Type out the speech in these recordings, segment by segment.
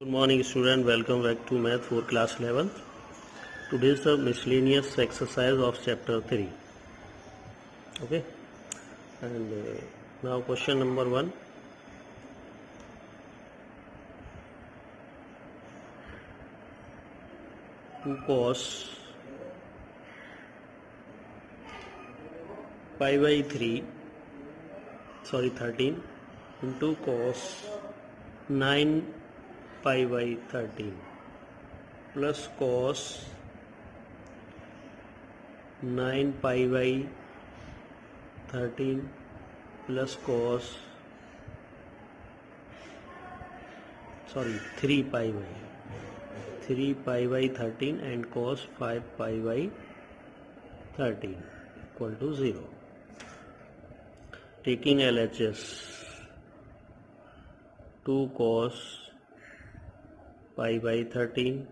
Good morning student, welcome back to math for class 11th. Today is the miscellaneous exercise of chapter 3. Okay, and now question number 1. Two cos pi by 13 into cos 9 pi by 13 plus cos 9 pi by 13 plus cos 3 pi by 13 and cos 5 pi by 13 equal to 0. Taking LHS, 2 cos pi by 13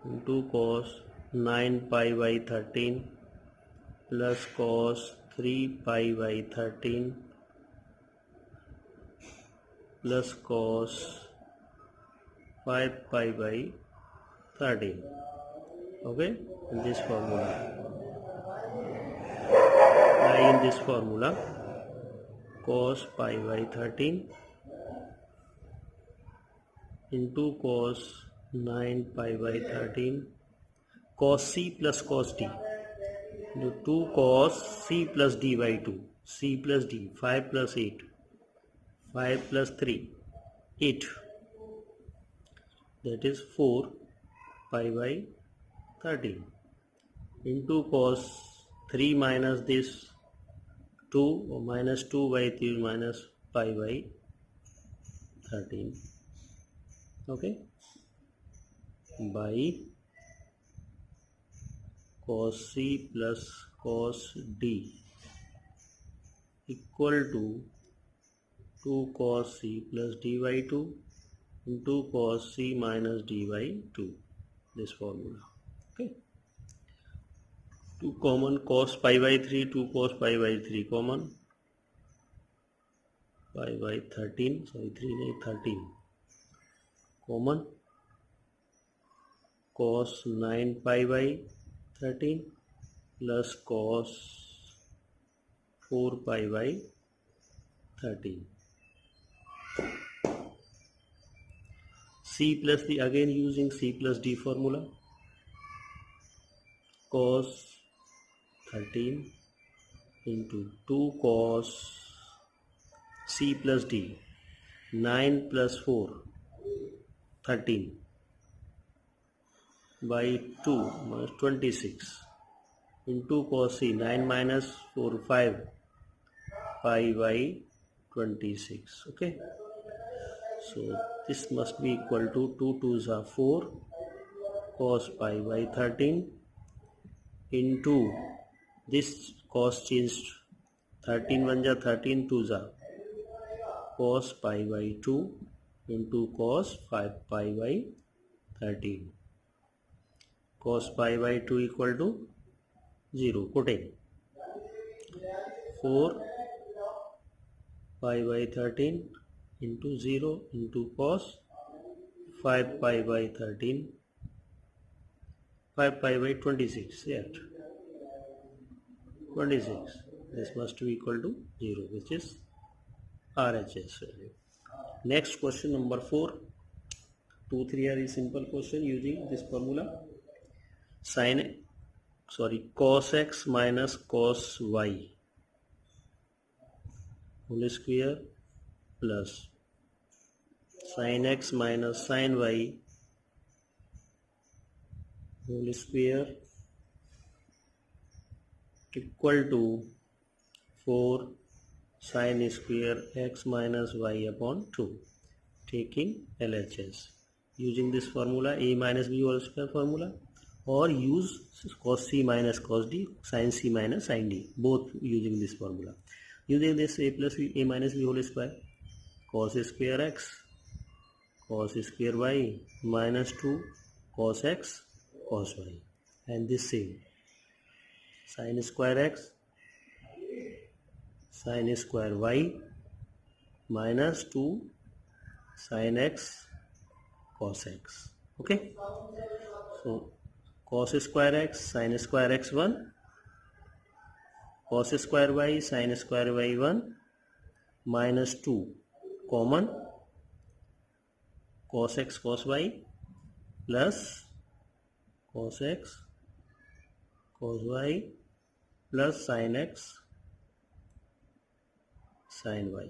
into cos 9 pi by 13 plus cos 3 pi by 13 plus cos 5 pi by 13. Okay, in this formula, cos pi by 13 into cos 9 pi by 13 cos c plus cos d, 2 cos c plus d by 2, c plus d, 5 plus 8, 5 plus 3, 8, that is 4 pi by 13 into cos 3 minus this 2 or minus 2 by 3 minus pi by 13. Okay, by cos c plus cos d equal to 2 cos c plus d by 2 into cos c minus d by 2, this formula. Okay, 2 common, cos pi by 3, 2 cos pi by 3 common, pi by 13, 13 common, cos 9 pi by 13 plus cos 4 pi by 13. C plus D, again using C plus D formula, cos 13 into 2 cos C plus D, 9 plus 4, 13 by 2 minus 26 into cos C, 9 minus 4, 5 pi by 26. Okay, so this must be equal to 2 2s are 4 cos pi by 13 into this cos changed, 13 1 ja 13 2s are cos pi by 2 into cos 5 pi by 13. Cos pi by 2 equal to 0. Putting 4 pi by 13 into 0 into cos 5 pi by 13, 5 pi by 26, yet 26. This must be equal to 0, which is RHS value. Next question number 4. 2 3 are a simple question using this formula. Cos x minus cos y whole square plus sin x minus sin y whole square equal to 4 sin square x minus y upon 2. Taking LHS, using this formula, a minus b whole square formula, or use cos c minus cos d, sin c minus sin d, both using this formula. Using this, a plus b, a minus b whole square, cos square x cos square y minus 2 cos x cos y, and this same sin square x sin square y minus 2 sin x cos x. Okay, so cos square x sin square x 1, cos square y sin square y 1, minus 2 common, cos x cos y plus cos x cos y plus sin x sin y.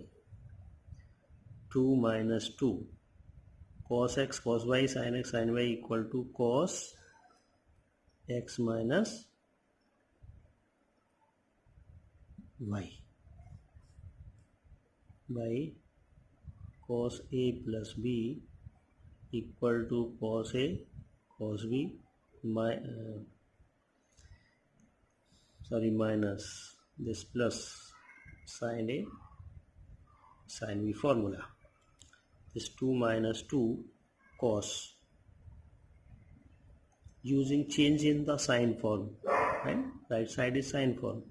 2 minus 2 cos x cos y sin x sin y equal to cos x minus y by cos a plus b equal to cos a cos b minus this plus sin a sin b formula. This 2 minus 2 cos, using change in the sign form, right side is sign form,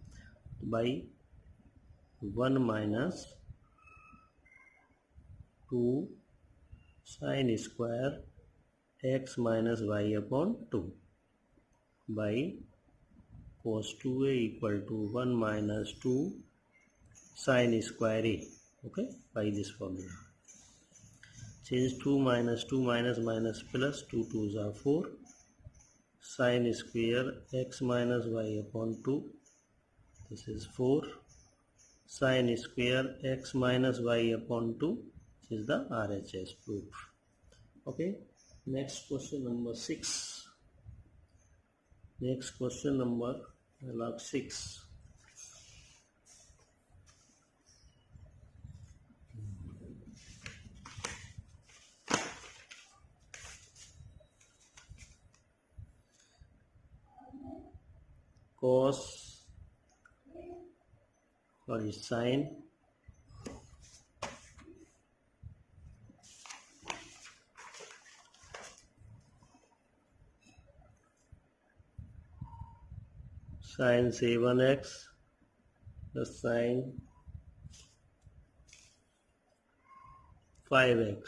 by 1 minus 2 sin square x minus y upon 2 by cos 2a equal to 1 minus 2 sin square a. Okay, by this formula. Change 2 minus 2 minus plus 2 2s are 4 sin square x minus y upon 2. This is 4 sin square x minus y upon 2. This is the RHS proof. Okay, next question number 6. Next question number log 6. Sin sin 7x plus sin 5x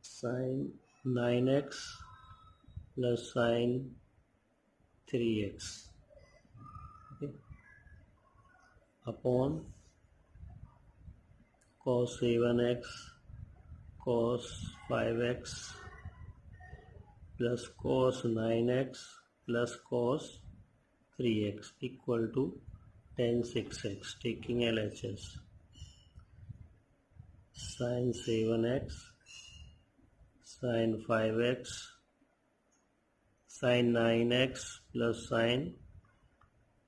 sin 9x plus sin 3x, okay, upon cos 7x cos 5x plus cos 9x plus cos 3x equal to tan 6x, taking LHS. Sin 7x sin 5x sin 9x plus sin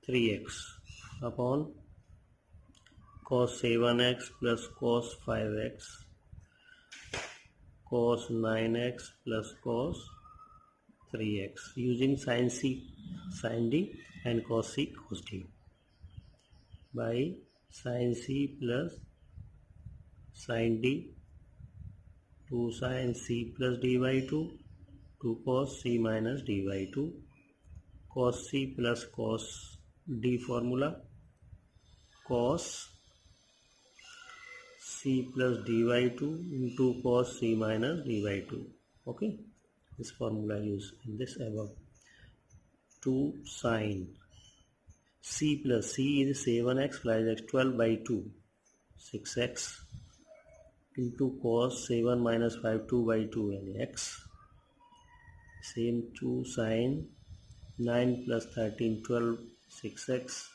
3x upon cos 7x plus cos 5x cos 9x plus cos 3x, using sin C sin D and cos C cos D, by sin C plus sin D 2 sin C plus D by 2 2 cos C minus D by 2 cos C plus cos D formula, cos C plus D by 2 into cos C minus D by 2. Okay, this formula used in this above. 2 sin C plus C is 7x plus x 12 by 2 6x into cos 7 minus 5 2 by 2 and x. Same 2 sin 9 plus 13 12 6x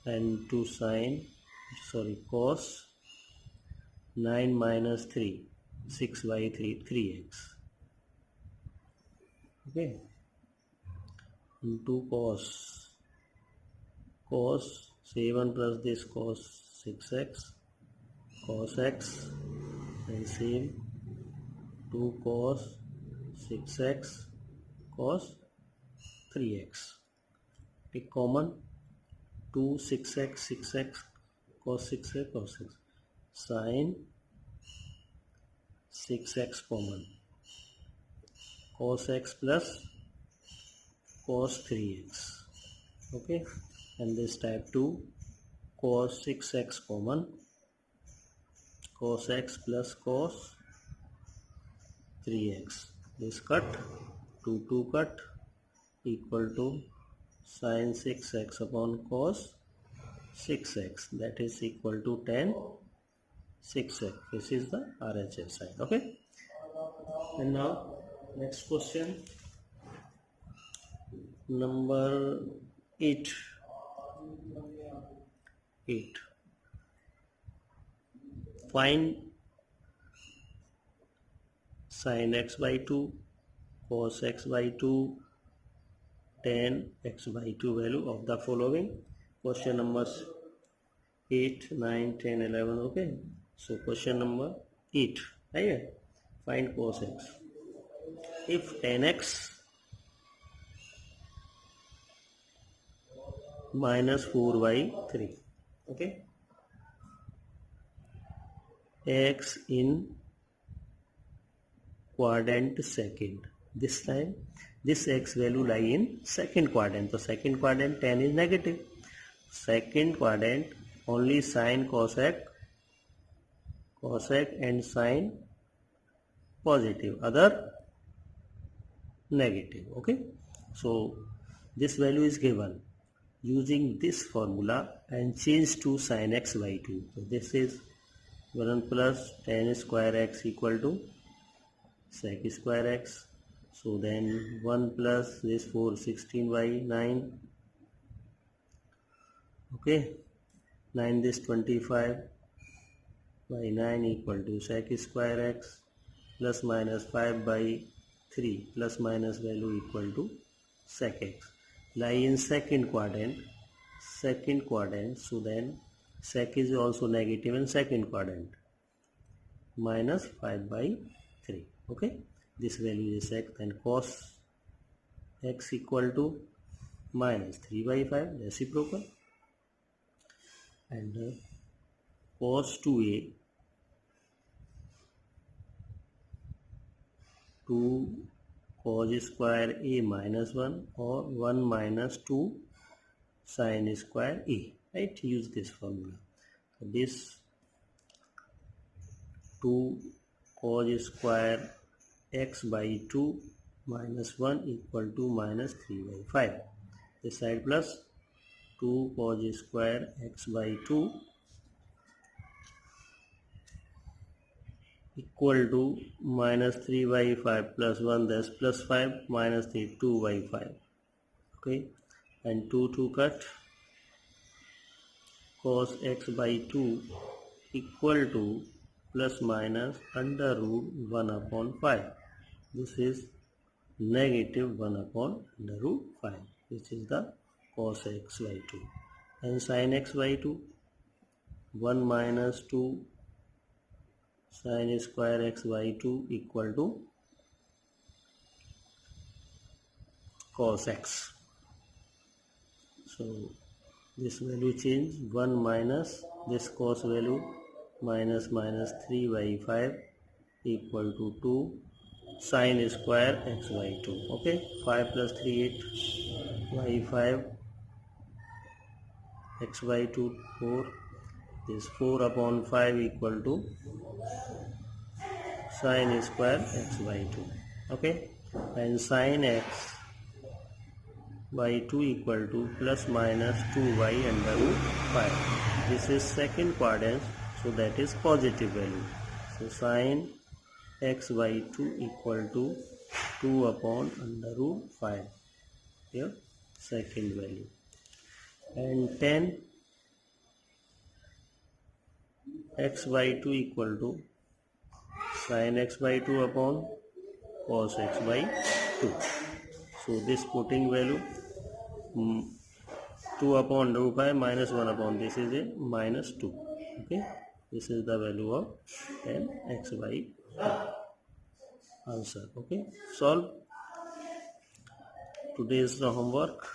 and 2 sin cos 9 minus 3 6 by 3 3x. Okay, into cos 7 plus this cos 6x cos x and same 2 cos 6x cos 3x. Take common 2 6x 6x cos 6x cos 6 sin 6x common cos x plus cos 3x. Okay, and this type 2 cos 6x common cos x plus cos 3x. This cut, 2 cut, equal to sin 6x upon cos 6x, that is equal to tan 6x. This is the RHS side. Okay. And now next question, number 8. Find sin x by 2, cos x by 2, tan x by 2 value of the following. Question numbers 8, 9, 10, 11. Okay. So question number 8. Right? Find cos x. If tan x minus 4 by 3. Okay. X in quadrant second. This time this x value lie in second quadrant. So second quadrant tan is negative. Second quadrant only sin cos x and sin positive, other negative. Okay. So this value is given using this formula and change to sin x by 2. So this is 1 plus tan square x equal to sec square x. So then 1 plus this 4, 16 by 9. Okay. 9 this 25 by 9 equal to sec square x plus minus 5 by 3 plus minus value equal to sec x. Lie in second quadrant. So then sec is also negative in second quadrant, minus 5 by 3. Okay. This value is sec, then cos x equal to minus 3 by 5, reciprocal, and cos 2a 2 cos square a minus 1 or 1 minus 2 sin square a. Right? Use this formula. So this 2 cos square x by 2 minus 1 equal to minus 3 by 5. This side plus 2 cos square x by 2 equal to minus 3 by 5 plus 1, that's plus 5, minus 3, 2 by 5. Okay. And 2 cut, cos x by 2 equal to plus minus under root 1 upon 5. This is negative 1 upon under root 5. This is the cos x by 2. And sin x by 2, 1 minus 2 sin square x by 2 equal to cos x. So this value change, 1 minus this cos value minus 3 by 5 equal to 2 sin square x by 2. Okay. 5 plus 3 8 by 5 x by 2 4. This 4 upon 5 equal to sin square x by 2. Okay. And sin x by 2 equal to plus minus 2 by under root 5. This is second quadrant, so that is positive value. So sin x by 2 equal to 2 upon under root 5. Here second value. And 10 x by 2 equal to sin x by 2 upon cos x by 2. So this putting value 2 upon root 5 minus 1 upon this is a minus 2. Okay. This is the value of 10 x by 2. Answer. Okay. Solve. Today is the homework.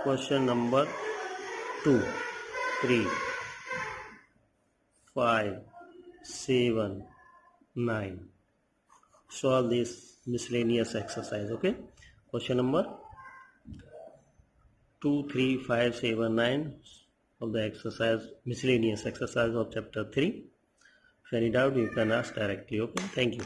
Question number 2, 3, 5, 7, 9. Solve this miscellaneous exercise. Okay. Question number 2, 3, 5, 7, 9. of the exercise, miscellaneous exercise of chapter 3. If any doubt, you can ask directly. Okay, thank you.